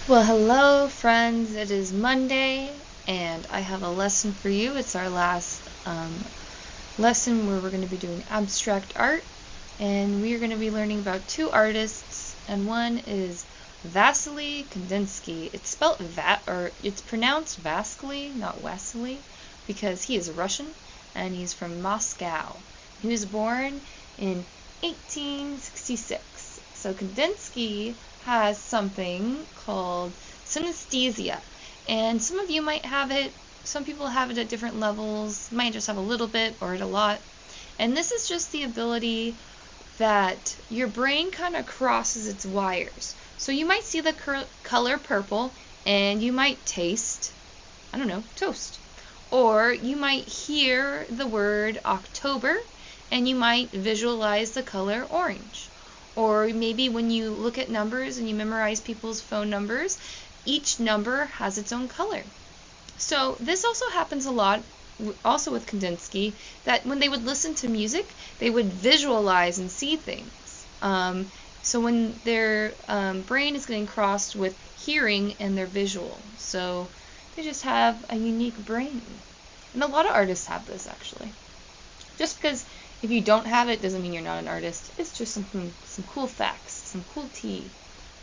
Well, hello, friends. It is Monday, and I have a lesson for you. It's our last lesson where we're going to be doing abstract art, and we are going to be learning about two artists, and one is Wassily Kandinsky. It's spelled it's pronounced Vasily, not Wassily, because he is Russian, and he's from Moscow. He was born in 1866. So Kandinsky has something called synesthesia, and some of you might have it. Some people have it at different levels, might just have a little bit or a lot. And this is just the ability that your brain kind of crosses its wires. So you might see the color purple and you might taste, I don't know, toast. Or you might hear the word October and you might visualize the color orange. Or maybe when you look at numbers and you memorize people's phone numbers, each number has its own color. So this also happens a lot, also with Kandinsky, that when they would listen to music, they would visualize and see things. So when their brain is getting crossed with hearing and their visual. So they just have a unique brain. And a lot of artists have this, actually. Just because if you don't have it doesn't mean you're not an artist. It's just some cool facts, some cool tea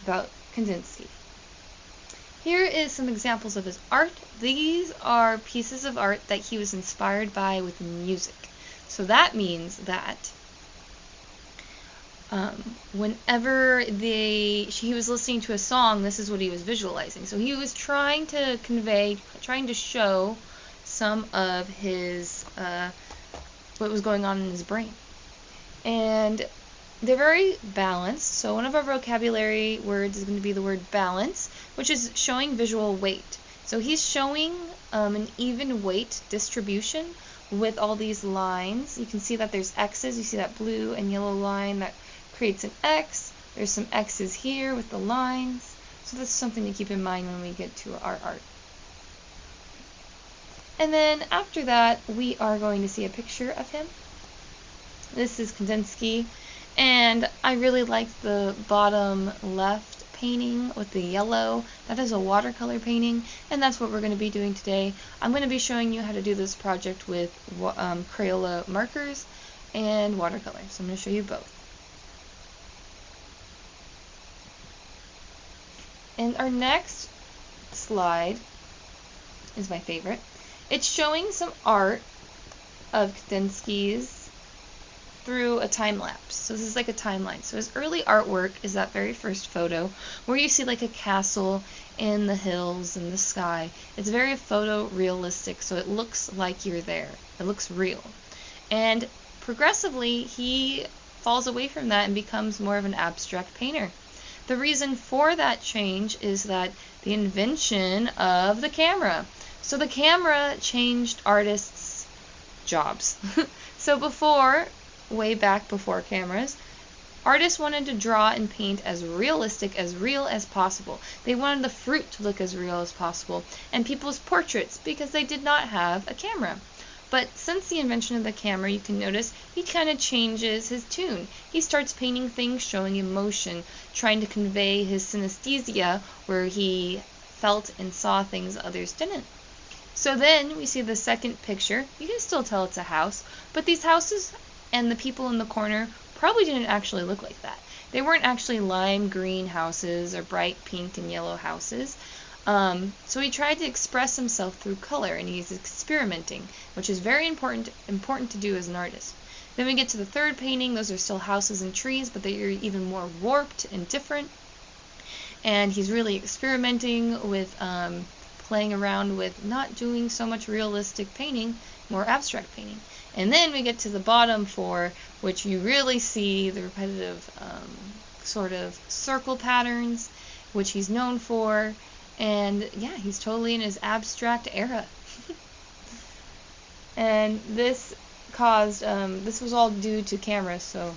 about Kandinsky. Here is some examples of his art. These are pieces of art that he was inspired by with music. So that means that whenever he was listening to a song, this is what he was visualizing. So he was trying to show some of his what was going on in his brain. And they're very balanced. So one of our vocabulary words is going to be the word balance, which is showing visual weight. So he's showing an even weight distribution with all these lines. You can see that there's X's. You see that blue and yellow line that creates an X. There's some X's here with the lines. So that's something to keep in mind when we get to our art. And then after that, we are going to see a picture of him. This is Kandinsky, and I really like the bottom left painting with the yellow. That is a watercolor painting, and that's what we're going to be doing today. I'm going to be showing you how to do this project with Crayola markers and watercolor. So I'm going to show you both. And our next slide is my favorite. It's showing some art of Kandinsky's through a time lapse. So this is like a timeline. So his early artwork is that very first photo where you see like a castle in the hills and the sky. It's very photorealistic, so it looks like you're there. It looks real. And progressively he falls away from that and becomes more of an abstract painter. The reason for that change is that the invention of the camera. So the camera changed artists' jobs. So before, way back before cameras, artists wanted to draw and paint as realistic, as real as possible. They wanted the fruit to look as real as possible, and people's portraits, because they did not have a camera. But since the invention of the camera, you can notice he kind of changes his tune. He starts painting things showing emotion, trying to convey his synesthesia, where he felt and saw things others didn't. So then we see the second picture. You can still tell it's a house, but these houses and the people in the corner probably didn't actually look like that. They weren't actually lime green houses or bright pink and yellow houses. So he tried to express himself through color, and he's experimenting, which is very important to do as an artist. Then we get to the third painting. Those are still houses and trees, but they are even more warped and different. And he's really experimenting with playing around with not doing so much realistic painting, more abstract painting. And then we get to the bottom four, which you really see the repetitive sort of circle patterns, which he's known for. And yeah, he's totally in his abstract era. And this was all due to cameras. So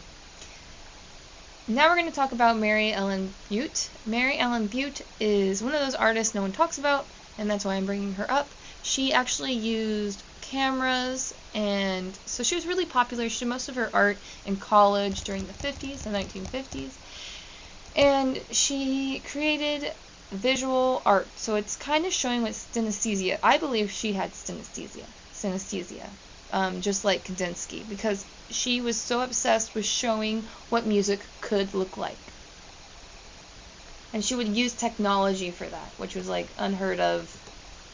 now we're going to talk about Mary Ellen Butte. Mary Ellen Butte is one of those artists no one talks about, and that's why I'm bringing her up. She actually used cameras, and so she was really popular. She did most of her art in college during the 50s, the 1950s. And she created visual art. So it's kind of showing what synesthesia. I believe she had synesthesia. Just like Kandinsky, because she was so obsessed with showing what music could look like. And she would use technology for that, which was like unheard of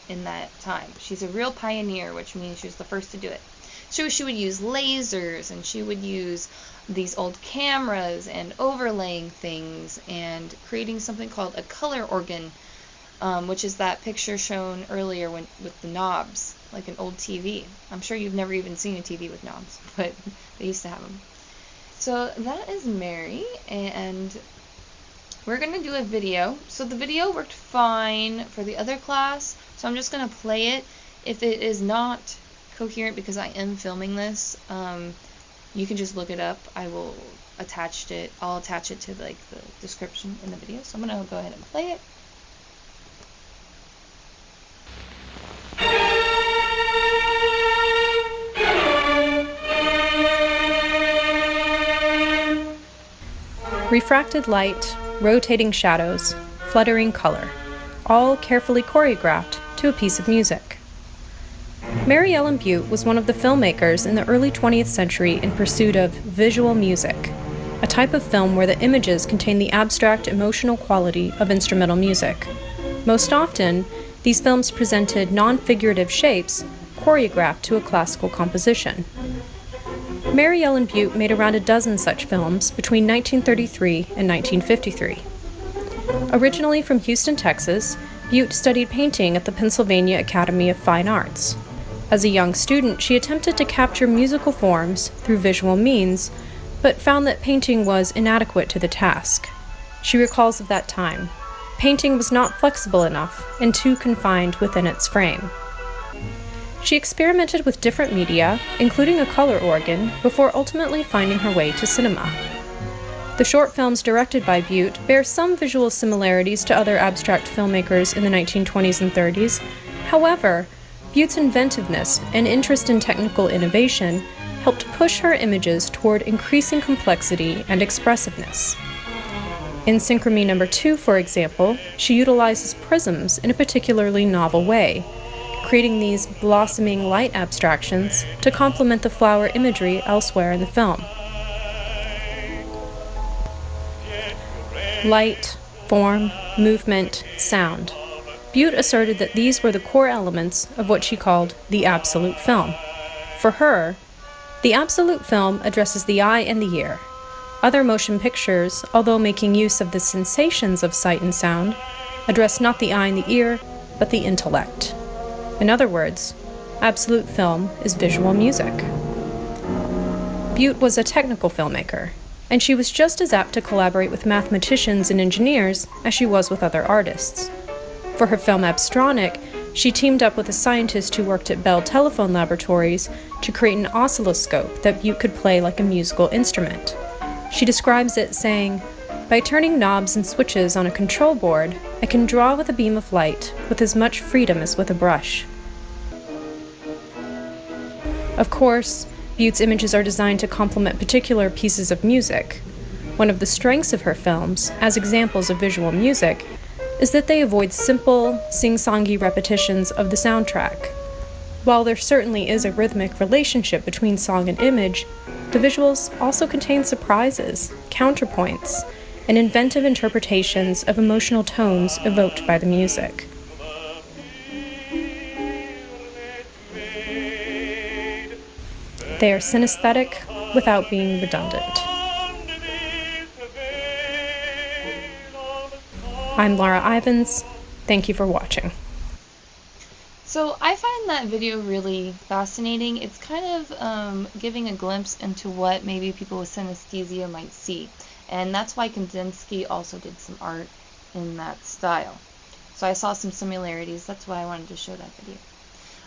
in that time. She's a real pioneer, which means she was the first to do it. So she would use lasers, and she would use these old cameras and overlaying things and creating something called a color organ, which is that picture shown earlier with the knobs, like an old TV. I'm sure you've never even seen a TV with knobs, but they used to have them. So that is Mary, and we're going to do a video. So the video worked fine for the other class, so I'm just going to play it. If it is not coherent because I am filming this, you can just look it up. I'll attach it to like the description in the video. So I'm going to go ahead and play it. Refracted light, rotating shadows, fluttering color, all carefully choreographed to a piece of music. Mary Ellen Butte was one of the filmmakers in the early 20th century in pursuit of visual music, a type of film where the images contain the abstract emotional quality of instrumental music. Most often, these films presented non-figurative shapes choreographed to a classical composition. Mary Ellen Butte made around a dozen such films between 1933 and 1953. Originally from Houston, Texas, Butte studied painting at the Pennsylvania Academy of Fine Arts. As a young student, she attempted to capture musical forms through visual means, but found that painting was inadequate to the task. She recalls of that time, painting was not flexible enough and too confined within its frame. She experimented with different media, including a color organ, before ultimately finding her way to cinema. The short films directed by Butte bear some visual similarities to other abstract filmmakers in the 1920s and 30s. However, Butte's inventiveness and interest in technical innovation helped push her images toward increasing complexity and expressiveness. In Synchrony No. 2, for example, she utilizes prisms in a particularly novel way, creating these blossoming light abstractions to complement the flower imagery elsewhere in the film. Light, form, movement, sound. Butte asserted that these were the core elements of what she called the absolute film. For her, the absolute film addresses the eye and the ear. Other motion pictures, although making use of the sensations of sight and sound, address not the eye and the ear, but the intellect. In other words, absolute film is visual music. Butte was a technical filmmaker, and she was just as apt to collaborate with mathematicians and engineers as she was with other artists. For her film Abstronic, she teamed up with a scientist who worked at Bell Telephone Laboratories to create an oscilloscope that Butte could play like a musical instrument. She describes it saying, "By turning knobs and switches on a control board, I can draw with a beam of light with as much freedom as with a brush." Of course, Butte's images are designed to complement particular pieces of music. One of the strengths of her films, as examples of visual music, is that they avoid simple, sing-songy repetitions of the soundtrack. While there certainly is a rhythmic relationship between song and image, the visuals also contain surprises, counterpoints, and inventive interpretations of emotional tones evoked by the music. They are synesthetic without being redundant. I'm Laura Ivins. Thank you for watching. So I find that video really fascinating. It's kind of giving a glimpse into what maybe people with synesthesia might see. And that's why Kandinsky also did some art in that style. So I saw some similarities. That's why I wanted to show that video.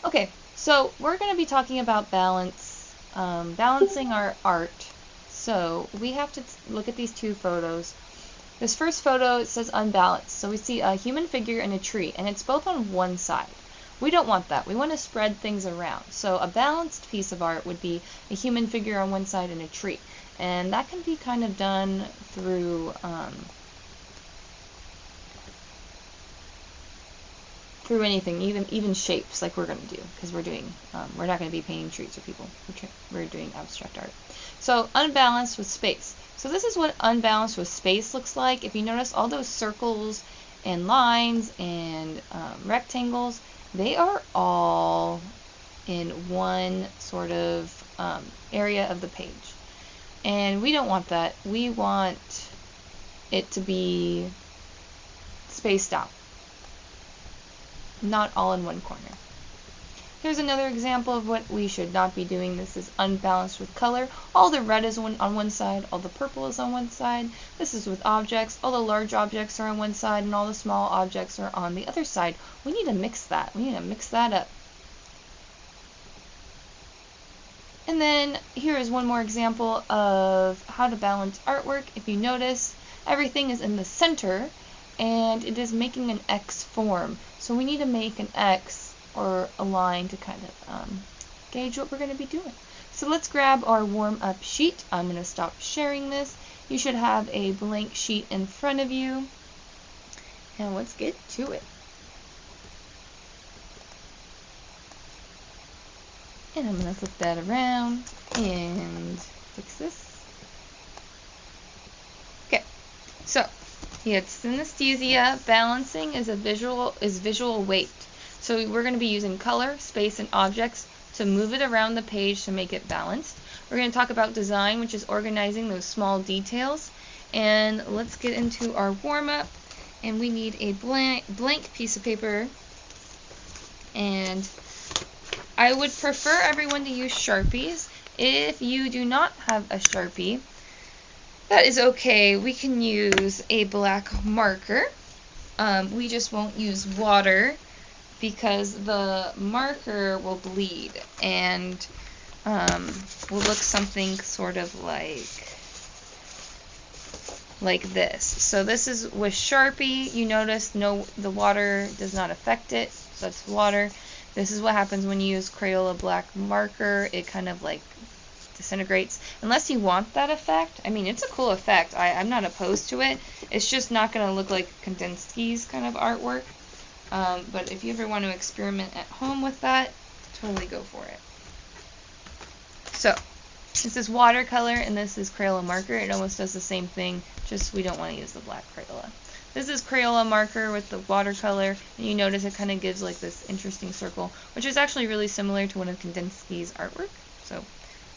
Okay, so we're going to be talking about balancing our art. So we have to look at these two photos. This first photo, it says unbalanced. So we see a human figure and a tree, and it's both on one side. We don't want that. We want to spread things around. So a balanced piece of art would be a human figure on one side and a tree. And that can be kind of done through through anything, even shapes like we're going to do, because we're not going to be painting trees or people. We're doing abstract art. So unbalanced with space. So this is what unbalanced with space looks like. If you notice all those circles and lines and rectangles, they are all in one sort of area of the page. And we don't want that. We want it to be spaced out, not all in one corner. Here's another example of what we should not be doing. This is unbalanced with color. All the red is on one side, all the purple is on one side. This is with objects. All the large objects are on one side and all the small objects are on the other side. We need to mix that. We need to mix that up. And then here is one more example of how to balance artwork. If you notice, everything is in the center and it is making an X form. So we need to make an X or a line to kind of gauge what we're going to be doing. So let's grab our warm-up sheet. I'm going to stop sharing this. You should have a blank sheet in front of you. And let's get to it. And I'm going to flip that around and fix this. Okay, so it's synesthesia. Balancing is visual weight. So we're going to be using color, space, and objects to move it around the page to make it balanced. We're going to talk about design, which is organizing those small details. And let's get into our warm-up. And we need a blank piece of paper. And I would prefer everyone to use Sharpies. If you do not have a Sharpie, that is okay. We can use a black marker. We just won't use water because the marker will bleed and will look something sort of like this. So this is with Sharpie. You notice the water does not affect it. So that's water. This is what happens when you use Crayola black marker. It kind of like disintegrates. Unless you want that effect. I mean, it's a cool effect. I'm not opposed to it. It's just not going to look like Kandinsky's kind of artwork. But if you ever want to experiment at home with that, totally go for it. So, this is watercolor and this is Crayola marker. It almost does the same thing, just we don't want to use the black Crayola. This is Crayola marker with the watercolor, and you notice it kind of gives like this interesting circle, which is actually really similar to one of Kandinsky's artwork, so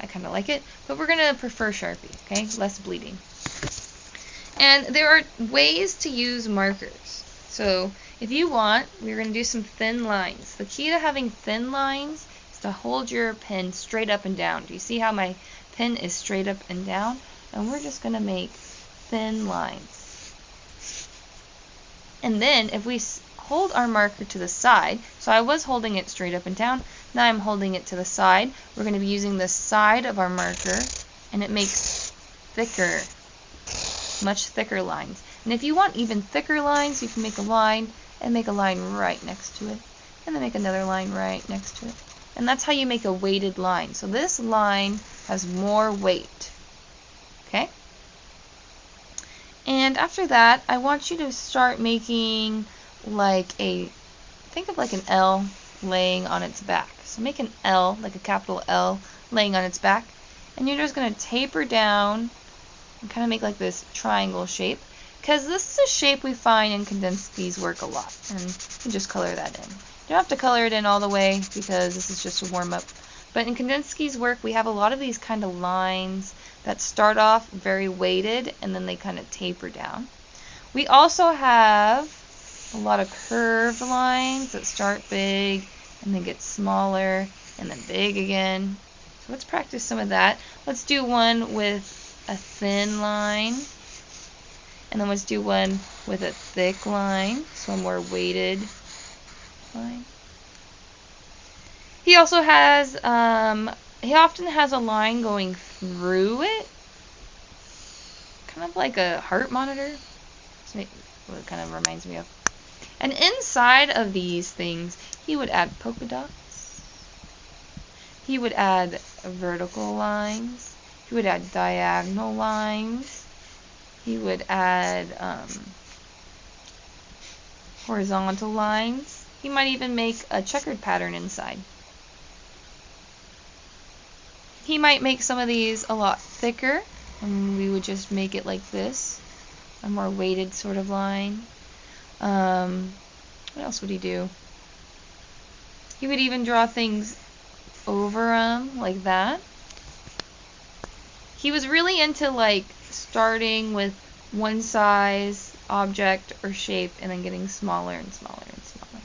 I kind of like it. But we're going to prefer Sharpie, okay? Less bleeding. And there are ways to use markers. So if you want, we're going to do some thin lines. The key to having thin lines is to hold your pen straight up and down. Do you see how my pen is straight up and down? And we're just going to make thin lines. And then if we hold our marker to the side, so I was holding it straight up and down, now I'm holding it to the side. We're going to be using the side of our marker, and it makes thicker, much thicker lines. And if you want even thicker lines, you can make a line and make a line right next to it, and then make another line right next to it. And that's how you make a weighted line. So this line has more weight. Okay? And after that, I want you to start making think of like an L laying on its back. So make an L, like a capital L, laying on its back. And you're just going to taper down and kind of make like this triangle shape. Because this is a shape we find in Kandinsky's work a lot. And you just color that in. You don't have to color it in all the way because this is just a warm-up. But in Kandinsky's work, we have a lot of these kind of lines that start off very weighted and then they kind of taper down. We also have a lot of curved lines that start big and then get smaller and then big again. So let's practice some of that. Let's do one with a thin line. And then let's do one with a thick line, so a more weighted line. He also has, he often has a line going through it, kind of like a heart monitor. That's what it kind of reminds me of. And inside of these things, he would add polka dots. He would add vertical lines. He would add diagonal lines. He would add horizontal lines. He might even make a checkered pattern inside. He might make some of these a lot thicker, and we would just make it like this, a more weighted sort of line. What else would he do? He would even draw things over them like that. He was really into like starting with one size object or shape and then getting smaller and smaller and smaller.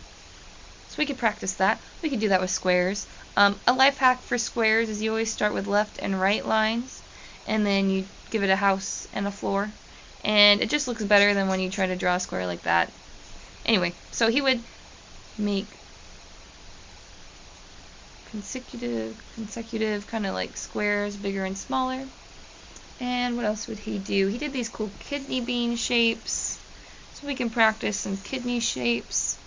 So we could practice that. We could do that with squares. A life hack for squares is you always start with left and right lines, and then you give it a house and a floor, and it just looks better than when you try to draw a square like that. Anyway, so he would make consecutive kind of like squares, bigger and smaller. And what else would he do? He did these cool kidney bean shapes, so we can practice some kidney shapes.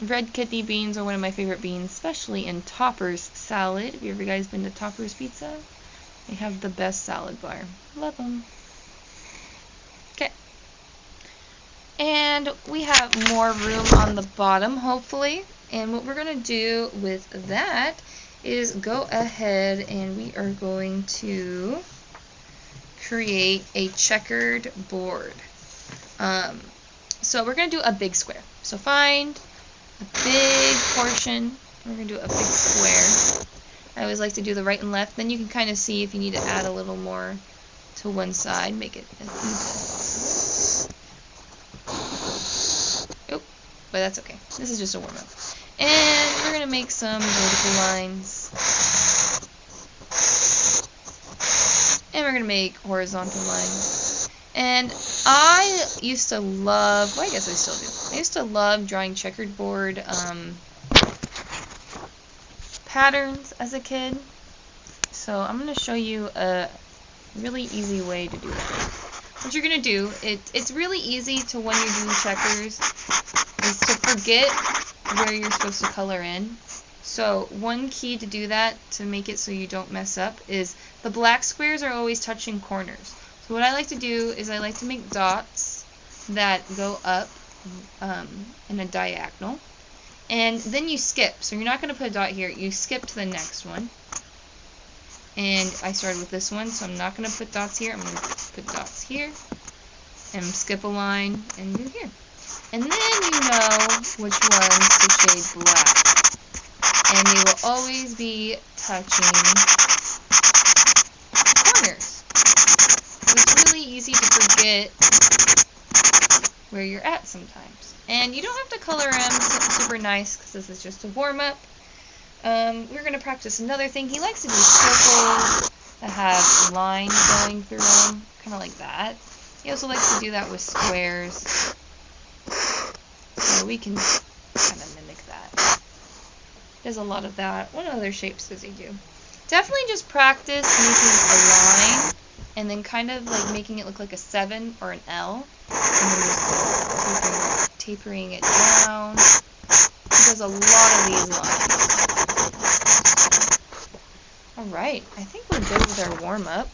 Red kidney beans are one of my favorite beans, especially in Topper's salad. Have you ever guys been to Topper's Pizza? They have the best salad bar. Love them. Okay. And we have more room on the bottom, hopefully. And what we're going to do with that is go ahead and we are going to create a checkered board. So we're going to do a big square. So find a big portion. We're going to do a big square. I always like to do the right and left. Then you can kind of see if you need to add a little more to one side. Make it an even. Oh, but that's okay. This is just a warm-up. And we're going to make some vertical lines. And we're going to make horizontal lines. And I used to love, well, I guess I still do. I used to love drawing checkered board patterns as a kid. So I'm going to show you a really easy way to do that. What you're going to do, it's really easy to, when you're doing checkers, is to forget where you're supposed to color in. So one key to do that, to make it so you don't mess up, is the black squares are always touching corners. So what I like to do is I like to make dots that go up in a diagonal. And then you skip. So you're not going to put a dot here. You skip to the next one. And I started with this one, so I'm not going to put dots here. I'm going to put dots here. And skip a line and do here. And then you know which ones to shade black. And they will always be touching corners. So it's really easy to forget where you're at sometimes. And you don't have to color them super nice because this is just a warm-up. We're going to practice another thing. He likes to do circles that have lines going through them, kind of like that. He also likes to do that with squares. So we can kind of mimic that. There's a lot of that. What other shapes does he do? Definitely just practice making a line and then kind of like making it look like a 7 or an L. And then just tapering it down. He does a lot of these lines. Alright, I think we're good with our warm-up.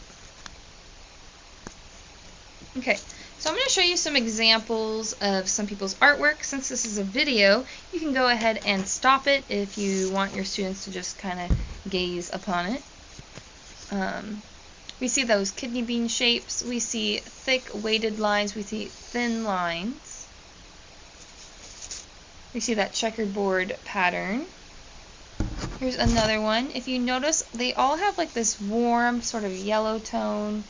Okay, so I'm going to show you some examples of some people's artwork. Since this is a video, you can go ahead and stop it if you want your students to just kind of gaze upon it. We see those kidney bean shapes. We see thick weighted lines. We see thin lines. We see that checkerboard pattern. Here's another one. If you notice, they all have like this warm sort of yellow tone.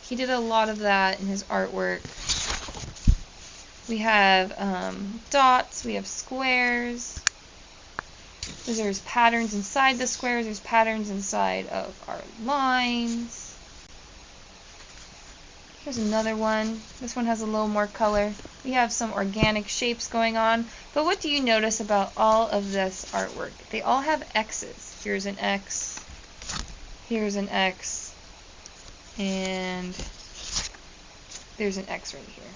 He did a lot of that in his artwork. We have dots. We have squares. There's patterns inside the squares. There's patterns inside of our lines. Here's another one. This one has a little more color. We have some organic shapes going on. But what do you notice about all of this artwork? They all have X's. Here's an X. Here's an X. And there's an X right here.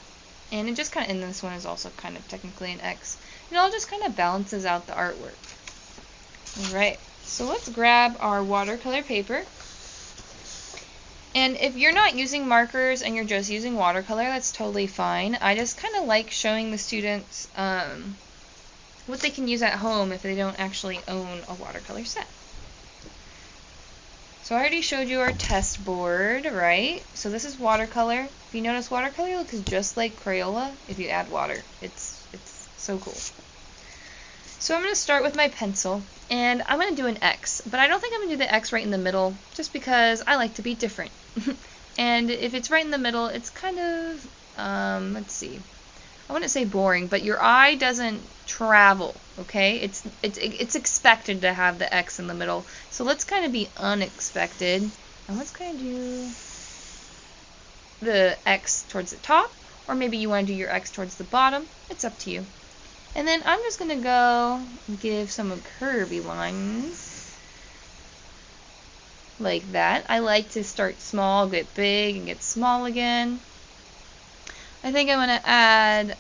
And it just kind of, and this one is also kind of technically an X. It all just kind of balances out the artwork. Alright, so let's grab our watercolor paper. And if you're not using markers and you're just using watercolor, that's totally fine. I just kind of like showing the students what they can use at home if they don't actually own a watercolor set. So I already showed you our test board, right? So this is watercolor. If you notice, watercolor looks just like Crayola if you add water. It's so cool. So I'm going to start with my pencil, and I'm going to do an X, but I don't think I'm going to do the X right in the middle, just because I like to be different. And if it's right in the middle, it's kind of, let's see, I wouldn't say boring, but your eye doesn't travel, okay? It's expected to have the X in the middle, so let's kind of be unexpected, and let's kind of do the X towards the top, or maybe you want to do your X towards the bottom. It's up to you. And then I'm just going to go and give some curvy lines like that. I like to start small, get big, and get small again. I think I'm going to add,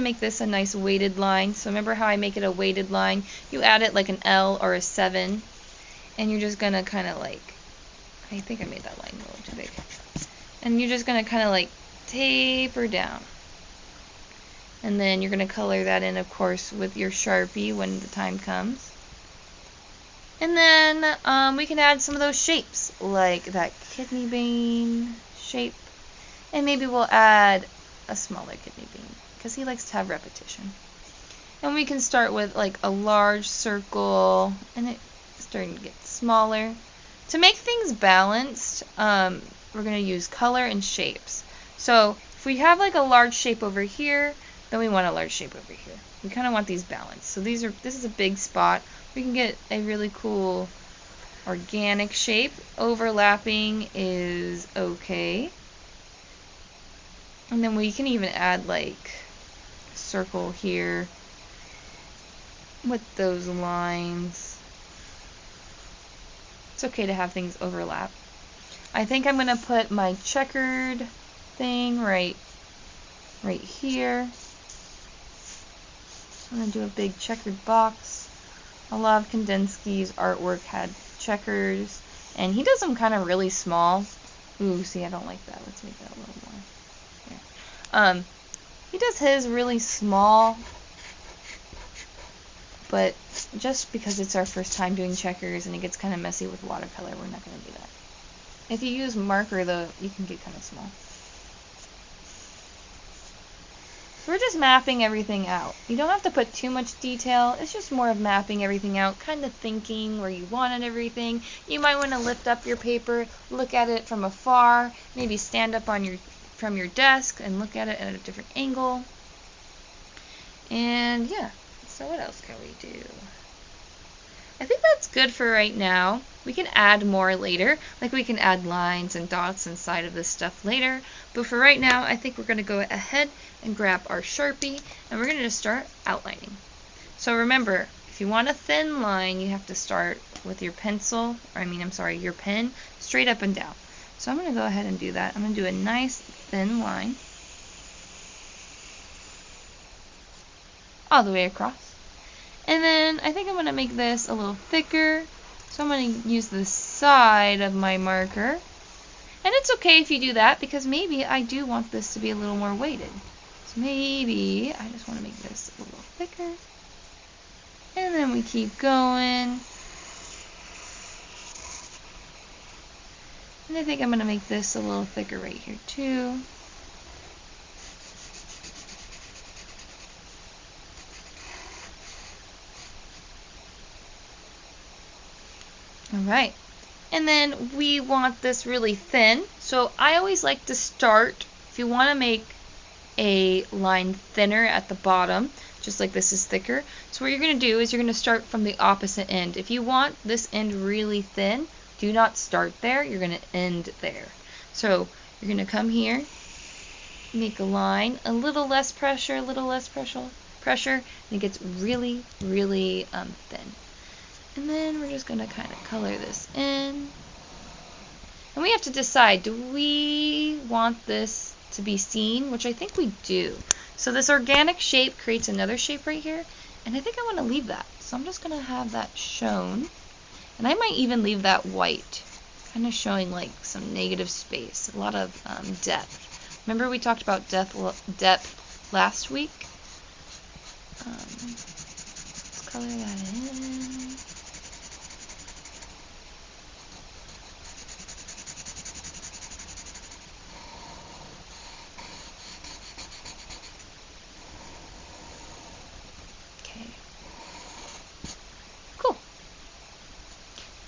make this a nice weighted line. So remember how I make it a weighted line? You add it like an L or a 7, and you're just going to kind of like, I think I made that line a little too big. And you're just going to kind of like taper down. And then you're going to color that in, of course, with your Sharpie when the time comes. And then we can add some of those shapes, like that kidney bean shape. And maybe we'll add a smaller kidney bean, because he likes to have repetition. And we can start with like a large circle, and it's starting to get smaller. To make things balanced, we're going to use color and shapes. So if we have like a large shape over here, then we want a large shape over here. We kind of want these balanced. So this is a big spot. We can get a really cool organic shape. Overlapping is okay. And then we can even add like a circle here with those lines. It's okay to have things overlap. I think I'm going to put my checkered thing right here. I'm going to do a big checkered box. A lot of Kandinsky's artwork had checkers, and he does them kind of really small. Ooh, see, I don't like that. Let's make that a little more. Here. He does his really small, but just because it's our first time doing checkers and it gets kind of messy with watercolor, we're not going to do that. If you use marker, though, you can get kind of small. We're just mapping everything out. You don't have to put too much detail. It's just more of mapping everything out, kind of thinking where you wanted everything. You might want to lift up your paper, look at it from afar, maybe stand up on from your desk and look at it at a different angle. And yeah, so what else can we do? I think that's good for right now. We can add more later, like we can add lines and dots inside of this stuff later, but for right now I think we're going to go ahead and grab our Sharpie and we're going to just start outlining. So remember, if you want a thin line, you have to start with your pencil, or your pen, straight up and down. So I'm going to go ahead and do that. I'm going to do a nice thin line all the way across. And then I think I'm going to make this a little thicker. So I'm going to use the side of my marker. And it's okay if you do that, because maybe I do want this to be a little more weighted. So maybe I just want to make this a little thicker. And then we keep going. And I think I'm going to make this a little thicker right here too. Alright, and then we want this really thin, so I always like to start, if you want to make a line thinner at the bottom, just like this is thicker, so what you're going to do is you're going to start from the opposite end. If you want this end really thin, do not start there, you're going to end there. So you're going to come here, make a line, a little less pressure, and it gets really, really thin. And then we're just going to kind of color this in. And we have to decide, do we want this to be seen? Which I think we do. So this organic shape creates another shape right here. And I think I want to leave that. So I'm just going to have that shown. And I might even leave that white. Kind of showing like some negative space, a lot of depth. Remember we talked about depth last week? Let's color that in.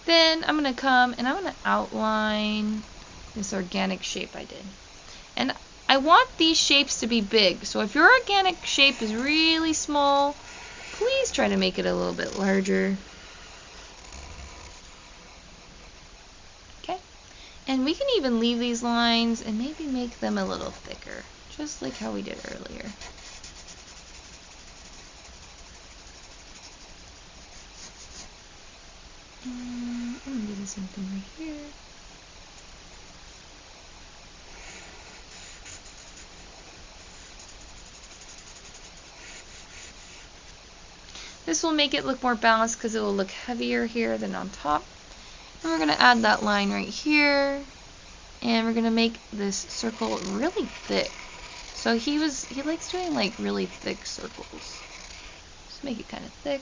Then I'm going to come and I'm going to outline this organic shape I did. And I want these shapes to be big. So if your organic shape is really small, please try to make it a little bit larger. Okay. And we can even leave these lines and maybe make them a little thicker, just like how we did earlier. I'm going to do the same thing right here. This will make it look more balanced because it will look heavier here than on top. And we're going to add that line right here. And we're going to make this circle really thick. So he likes doing like really thick circles. Just make it kind of thick.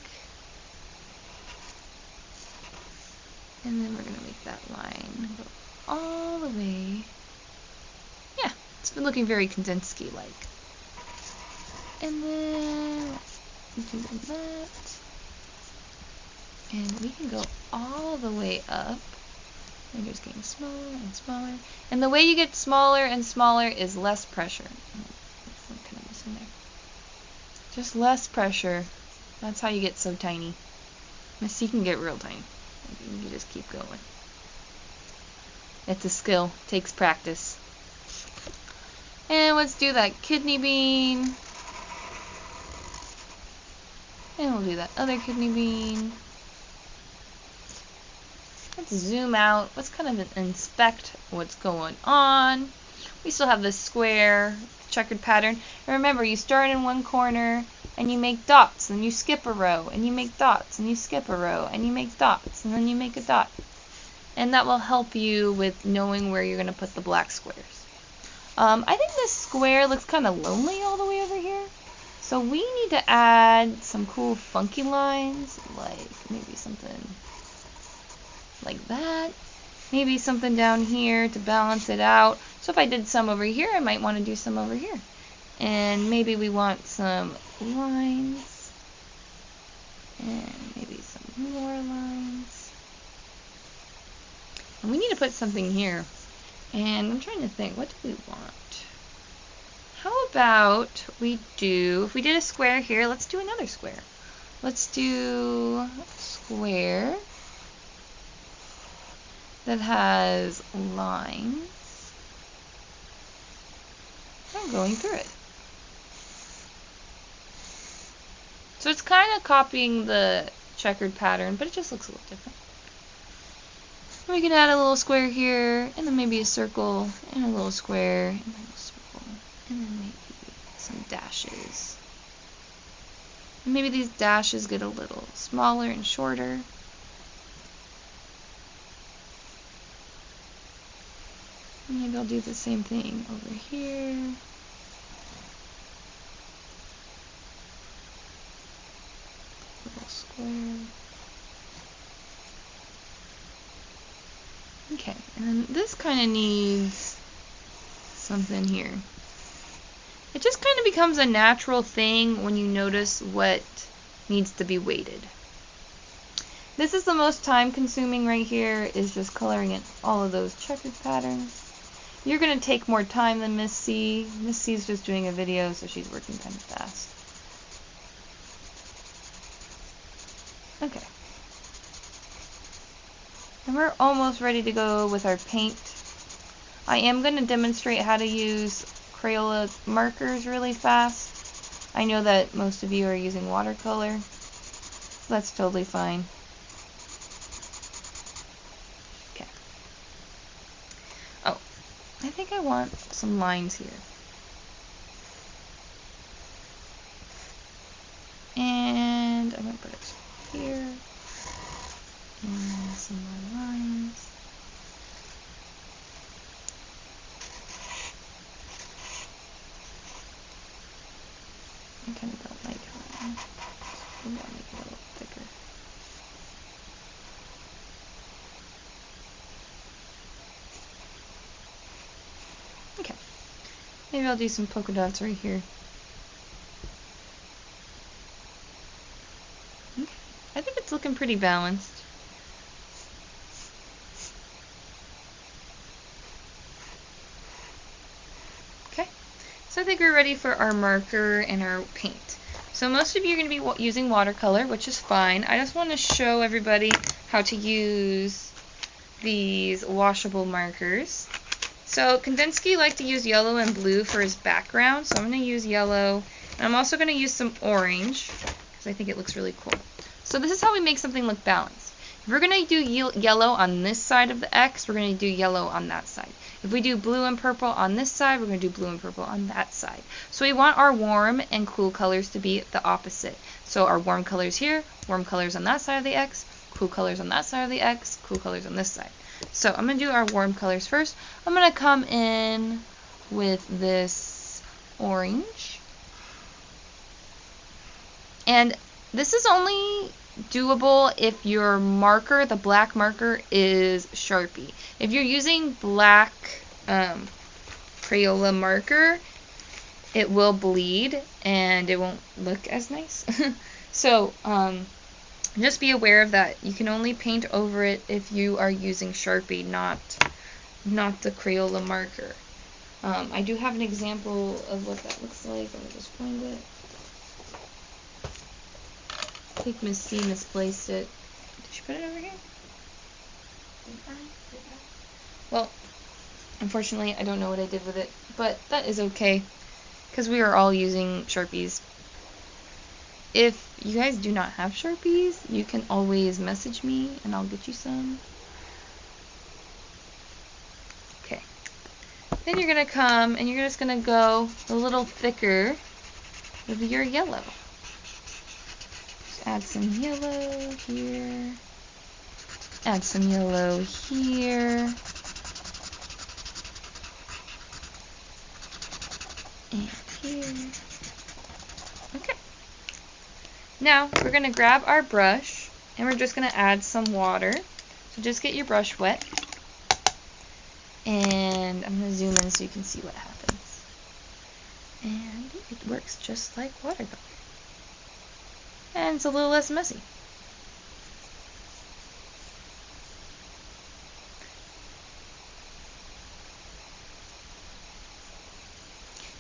And then we're going to make that line go all the way. Yeah, it's been looking very Kandinsky-like. And then we can do that. And we can go all the way up. And just getting smaller and smaller. And the way you get smaller and smaller is less pressure. What kind of missing there? Just less pressure. That's how you get so tiny. Missy can get real tiny. You just keep going. It's a skill. Takes practice. And let's do that kidney bean. And we'll do that other kidney bean. Let's zoom out. Let's kind of inspect what's going on. We still have this square checkered pattern. And remember, you start in one corner and you make dots, and you skip a row, and you make dots, and you skip a row, and you make dots, and then you make a dot. And that will help you with knowing where you're going to put the black squares. I think this square looks kind of lonely all the way over here. So we need to add some cool funky lines, like maybe something like that. Maybe something down here to balance it out. So if I did some over here, I might want to do some over here. And maybe we want some lines. And maybe some more lines. And we need to put something here. And I'm trying to think, what do we want? How about we do, if we did a square here, let's do another square. Let's do a square that has lines. I'm going through it. So it's kind of copying the checkered pattern, but it just looks a little different. And we can add a little square here, and then maybe a circle, and a little square, and then a circle, and then maybe some dashes. And maybe these dashes get a little smaller and shorter. And maybe I'll do the same thing over here. Little square. Okay, and then this kind of needs something here. It just kind of becomes a natural thing when you notice what needs to be weighted. This is the most time consuming right here, is just coloring in all of those checkered patterns. You're going to take more time than Miss C. Miss C's just doing a video, so she's working kind of fast. Okay. And we're almost ready to go with our paint. I am going to demonstrate how to use Crayola markers really fast. I know that most of you are using watercolor. That's totally fine. Okay. Oh, I think I want some lines here. And I'm going to put it here. And some more lines. I kind of don't like how maybe I'll make it a little thicker. Okay. Maybe I'll do some polka dots right here. Okay. I think it's looking pretty balanced. Okay. So I think we're ready for our marker and our paint. So most of you are going to be using watercolor, which is fine. I just want to show everybody how to use these washable markers. So Kandinsky liked to use yellow and blue for his background, so I'm going to use yellow. And I'm also going to use some orange, because I think it looks really cool. So this is how we make something look balanced. If we're going to do yellow on this side of the X, we're going to do yellow on that side. If we do blue and purple on this side, we're going to do blue and purple on that side. So we want our warm and cool colors to be the opposite. So our warm colors here, warm colors on that side of the X, cool colors on that side of the X, cool colors on this side. So I'm going to do our warm colors first. I'm going to come in with this orange. And this is only doable if your marker, the black marker, is Sharpie. If you're using black Crayola marker, it will bleed and it won't look as nice. So just be aware of that. You can only paint over it if you are using Sharpie, not the Crayola marker. I do have an example of what that looks like. Let me just find it. I think Miss C misplaced it. Did she put it over here? Well, unfortunately, I don't know what I did with it, but that is okay, because we are all using Sharpies. If you guys do not have Sharpies, you can always message me, and I'll get you some. Okay. Then you're going to come, and you're just going to go a little thicker with your yellow. Add some yellow here. Add some yellow here. And here. Okay. Now we're going to grab our brush and we're just going to add some water. So just get your brush wet. And I'm going to zoom in so you can see what happens. And it works just like watercolor. And it's a little less messy.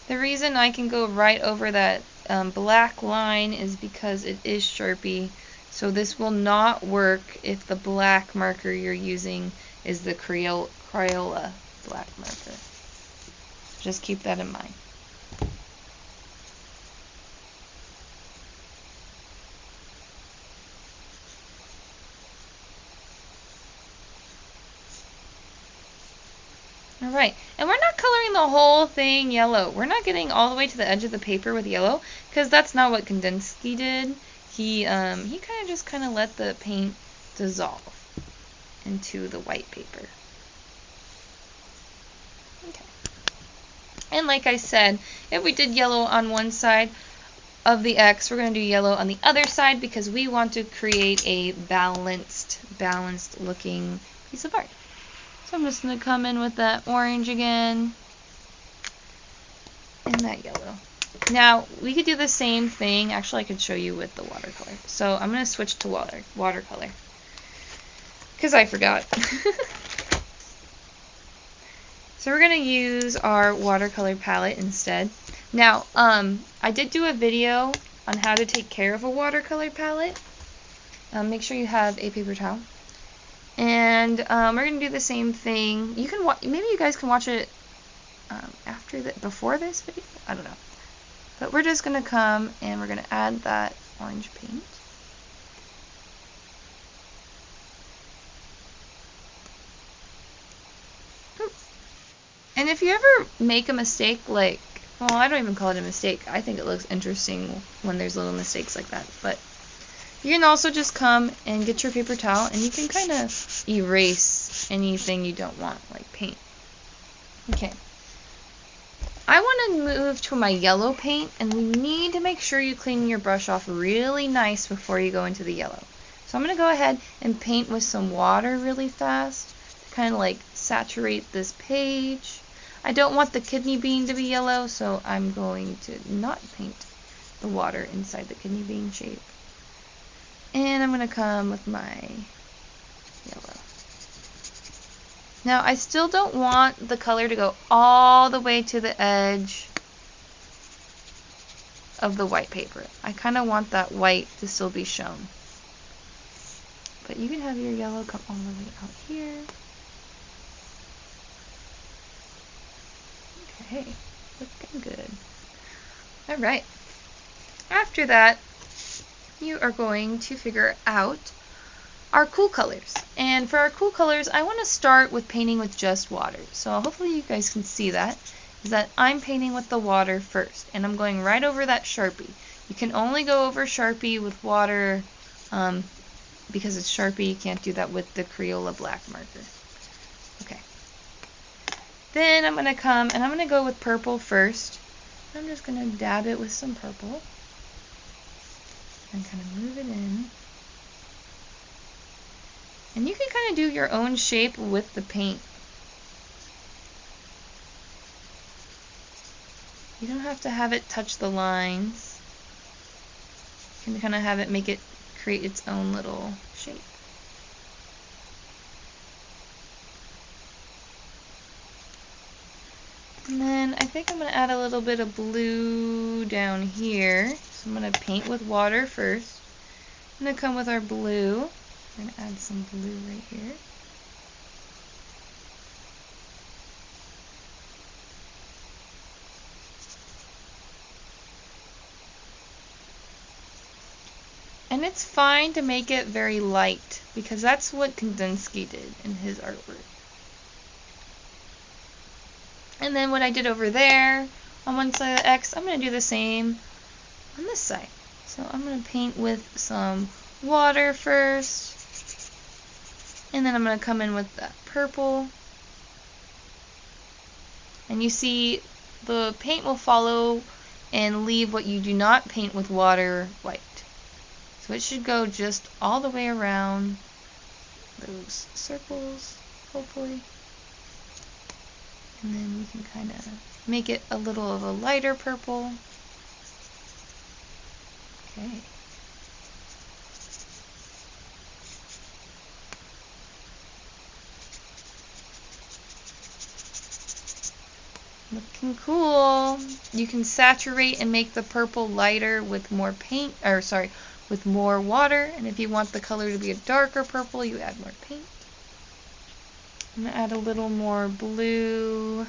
The reason I can go right over that black line is because it is Sharpie, so this will not work if the black marker you're using is the Crayola black marker. Just keep that in mind. Alright, and we're not coloring the whole thing yellow. We're not getting all the way to the edge of the paper with yellow, because that's not what Kandinsky did. He kind of let the paint dissolve into the white paper. Okay. And like I said, if we did yellow on one side of the X, we're going to do yellow on the other side because we want to create a balanced looking piece of art. So I'm just going to come in with that orange again and that yellow. Now, we could do the same thing. Actually, I could show you with the watercolor. So I'm going to switch to watercolor because I forgot. So we're going to use our watercolor palette instead. Now, I did do a video on how to take care of a watercolor palette. Make sure you have a paper towel. And we're going to do the same thing. You can maybe you guys can watch it before this video. I don't know. But we're just going to come and we're going to add that orange paint. And if you ever make a mistake, well, I don't even call it a mistake. I think it looks interesting when there's little mistakes like that. But you can also just come and get your paper towel and you can kind of erase anything you don't want, like paint. Okay. I want to move to my yellow paint, and we need to make sure you clean your brush off really nice before you go into the yellow. So I'm going to go ahead and paint with some water really fast to kind of like saturate this page. I don't want the kidney bean to be yellow, so I'm going to not paint the water inside the kidney bean shape. And I'm going to come with my yellow. Now I still don't want the color to go all the way to the edge of the white paper. I kind of want that white to still be shown. But you can have your yellow come all the way out here. Okay, looking good. Alright. After that, you are going to figure out our cool colors. And for our cool colors, I want to start with painting with just water. So hopefully you guys can see that, is that I'm painting with the water first. And I'm going right over that Sharpie. You can only go over Sharpie with water because it's Sharpie. You can't do that with the Crayola black marker. Okay. Then I'm going to come and I'm going to go with purple first. I'm just going to dab it with some purple and kind of move it in. And you can kind of do your own shape with the paint. You don't have to have it touch the lines. You can kind of have it create its own little shape. And then I think I'm going to add a little bit of blue down here. So I'm going to paint with water first. I'm going to come with our blue. I'm going to add some blue right here. And it's fine to make it very light, because that's what Kandinsky did in his artwork. And then what I did over there on one side of the X, I'm going to do the same on this side. So I'm going to paint with some water first. And then I'm going to come in with that purple. And you see the paint will follow and leave what you do not paint with water white. So it should go just all the way around those circles, hopefully. And then we can kind of make it a little of a lighter purple. Okay. Looking cool. You can saturate and make the purple lighter with more paint, with more water. And if you want the color to be a darker purple, you add more paint. I'm going to add a little more blue.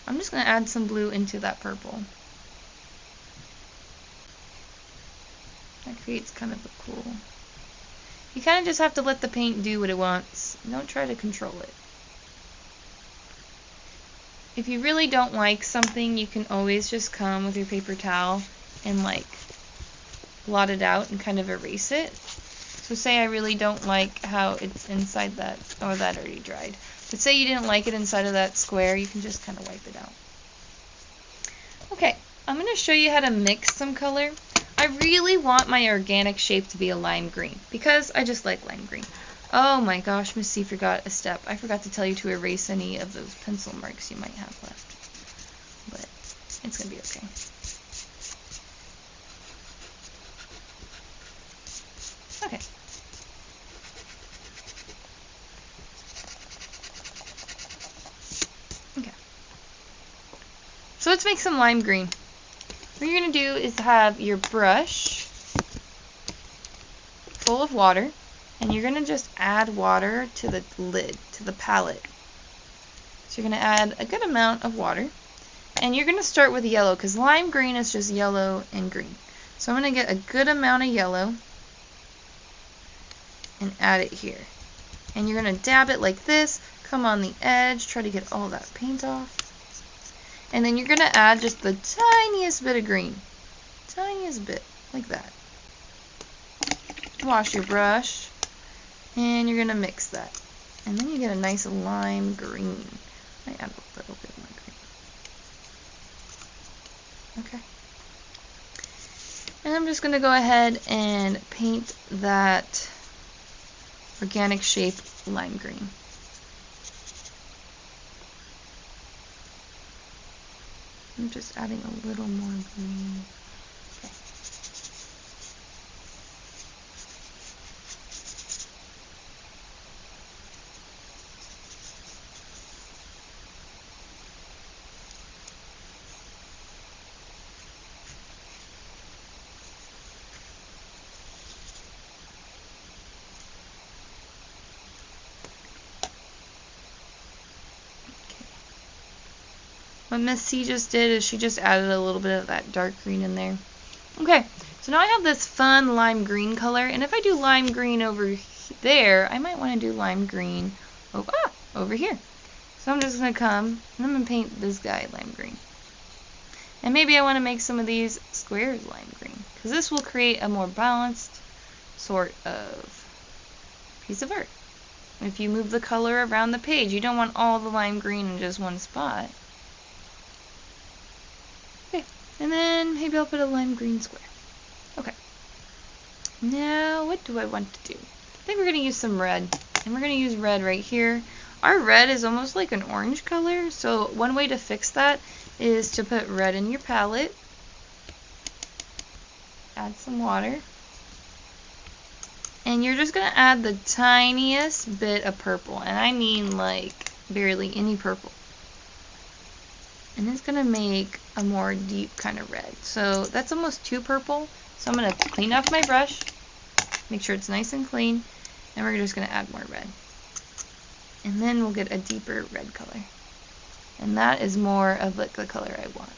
I'm just going to add some blue into that purple. That creates kind of a cool. You kind of just have to let the paint do what it wants. Don't try to control it. If you really don't like something, you can always just come with your paper towel and like blot it out and kind of erase it. So say I really don't like how it's inside that, oh, that already dried. But say you didn't like it inside of that square, you can just kind of wipe it out. Okay, I'm going to show you how to mix some color. I really want my organic shape to be a lime green because I just like lime green. Oh my gosh, Miss C forgot a step. I forgot to tell you to erase any of those pencil marks you might have left. But it's going to be okay. Okay. Okay. So let's make some lime green. What you're going to do is have your brush full of water. And you're going to just add water to the lid, to the palette. So you're going to add a good amount of water. And you're going to start with yellow, because lime green is just yellow and green. So I'm going to get a good amount of yellow and add it here. And you're going to dab it like this, come on the edge, try to get all that paint off. And then you're going to add just the tiniest bit of green. Tiniest bit, like that. Wash your brush. And you're going to mix that. And then you get a nice lime green. I add a little bit more green. Okay. And I'm just going to go ahead and paint that organic shape lime green. I'm just adding a little more green. Okay. What Miss C just did is she just added a little bit of that dark green in there. Okay, so now I have this fun lime green color, and if I do lime green over there, I might want to do lime green over here. So I'm just going to come, and I'm going to paint this guy lime green. And maybe I want to make some of these squares lime green, because this will create a more balanced sort of piece of art. If you move the color around the page, you don't want all the lime green in just one spot. Okay, and then maybe I'll put a lime green square. Okay. Now, what do I want to do? I think we're going to use some red, and we're going to use red right here. Our red is almost like an orange color, so one way to fix that is to put red in your palette, add some water, and you're just going to add the tiniest bit of purple, and I mean like barely any purple. And it's going to make a more deep kind of red. So that's almost too purple, so I'm going to clean off my brush, make sure it's nice and clean, and we're just going to add more red. And then we'll get a deeper red color. And that is more of like the color I want.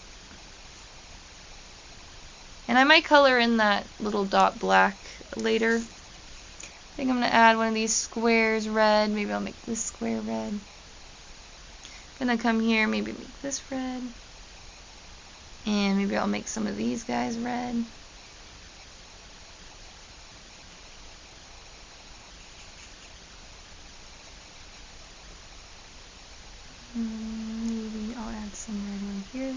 And I might color in that little dot black later. I think I'm going to add one of these squares red. Maybe I'll make this square red. Gonna come here, maybe make this red. And maybe I'll make some of these guys red. Maybe I'll add some red right here.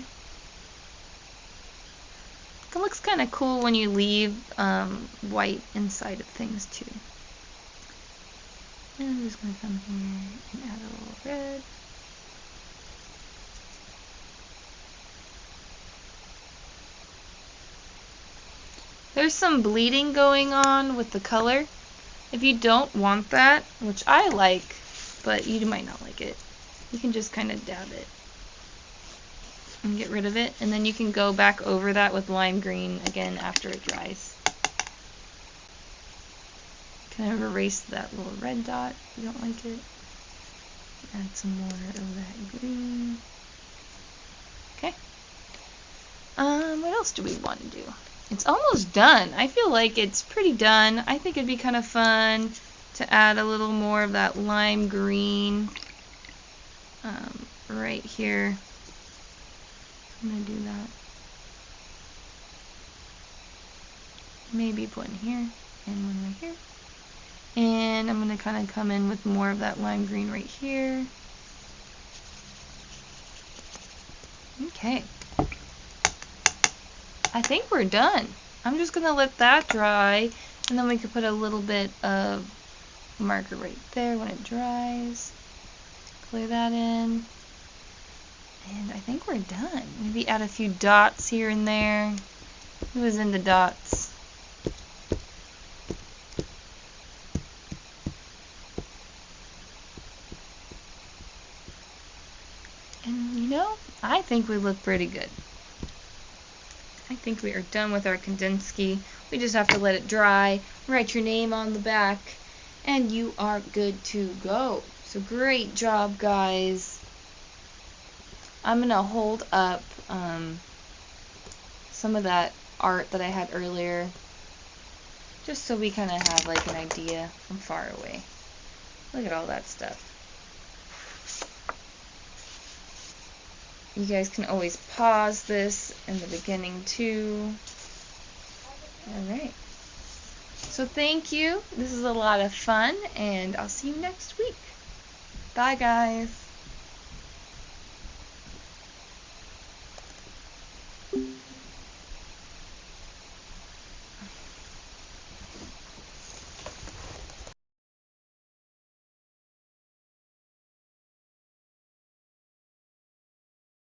It looks kind of cool when you leave white inside of things too. And I'm just going to come here and add a little red. There's some bleeding going on with the color. If you don't want that, which I like, but you might not like it, you can just kind of dab it and get rid of it, and then you can go back over that with lime green again after it dries. Kind of erase that little red dot if you don't like it. Add some more of that green. Okay. What else do we want to do? It's almost done. I feel like it's pretty done. I think it'd be kind of fun to add a little more of that lime green right here. I'm going to do that. Maybe one here and one right here. And I'm going to kind of come in with more of that lime green right here. Okay. I think we're done. I'm just going to let that dry, and then we could put a little bit of marker right there when it dries. Clear that in. And I think we're done. Maybe add a few dots here and there. Who is into dots? And you know, I think we look pretty good. I think we are done with our Kandinsky. We just have to let it dry, write your name on the back, and you are good to go. So great job, guys. I'm going to hold up some of that art that I had earlier, just so we kind of have like an idea from far away. Look at all that stuff. You guys can always pause this in the beginning too. Alright. So thank you. This is a lot of fun, and I'll see you next week. Bye, guys.